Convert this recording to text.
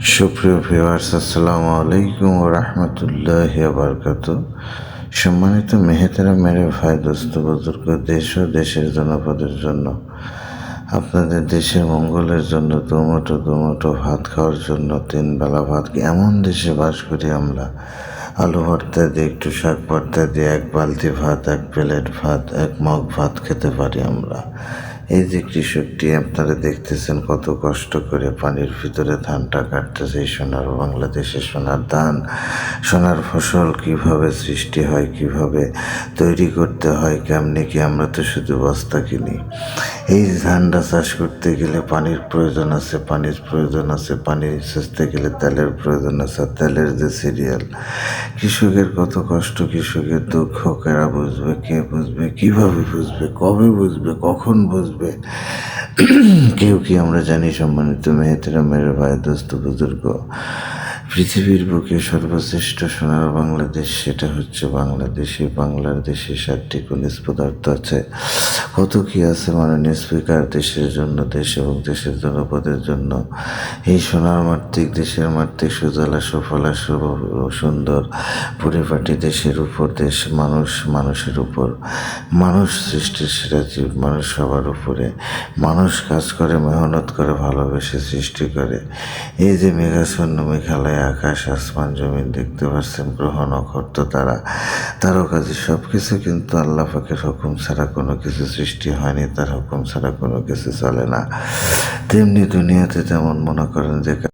সুপ্রিয় ভিউয়ার্স, আসসালামু আলাইকুম ওয়া রাহমাতুল্লাহি ওয়া বারাকাতুহু। সম্মানিত মেহেতেরা, মেরে ভাই, দোস্ত, বুজুর্গ, দেশ ও দেশের জনপদের জন্য, আপনাদের দেশের মঙ্গলের জন্য, দুমুঠো ভাত খাওয়ার জন্য, 3 বেলা ভাত, এমন দেশে বাস করি আমরা। আলু ভর্তা দিয়ে, একটু শাক ভর্তা দিয়ে 1 বালতি ভাত, 1 প্লেট ভাত, 1 মগ ভাত খেতে পারি আমরা। এই যে কৃষকটি আপনারা দেখতেছেন কত কষ্ট করে পানির ভিতরে ধানটা কাটতেছে, এই সোনার বাংলাদেশে সোনার ধান, সোনার ফসল কিভাবে সৃষ্টি হয়, কিভাবে তৈরি করতে হয়, কেমনি কি, আমরা তো শুধু বস্তা কিনি। এই ধানটা চাষ করতে গেলে পানির প্রয়োজন আছে, পানি সেচতে গেলে তেলের প্রয়োজন আছে, তেলের যে সিরিয়াল, কৃষকের কত কষ্ট, কৃষকের দুঃখ কারা বুঝবে, কে বুঝবে, কিভাবে বুঝবে, কবে বুঝবে, কখন বুঝবে, কেউ কি আমরা জানি? সম্মানিত মেহেতেরা, মেরে ভাই, দোস্ত, বুজুর্গ, পৃথিবীর বুকে সর্বশ্রেষ্ঠ সোনার বাংলাদেশ, সেটা হচ্ছে বাংলাদেশে। বাংলার দেশে 7টি খনিজ পদার্থ আছে, কত কি আছে। মাননীয় স্পিকার, দেশের জন্য, দেশ এবং দেশের জনপদের জন্য এই সোনার মাতৃক দেশের মাতৃক সুজলা সুফলা সুন্দর পরিপাটি দেশের উপর, দেশ মানুষের উপর, মানুষ সৃষ্টির সেরা জীব, মানুষ সবার উপরে, মানুষ কাজ করে, মেহনত করে, ভালোবেসে সৃষ্টি করে। এই যে মেঘাচ্ছন্ন মেঘালয়, আকাশ, আসমান, জমিন দেখতে পাচ্ছেন, গ্রহ, নক্ষত্র, তারকাজি, সব কিছু কিন্তু আল্লাহ পাকের হুকুম ছাড়া কোনো কিছু সৃষ্টি হয়নি, তার হুকুম ছাড়া কোনো কিছু চলে না। তেমনি দুনিয়াতে যেমন মনে করেন যে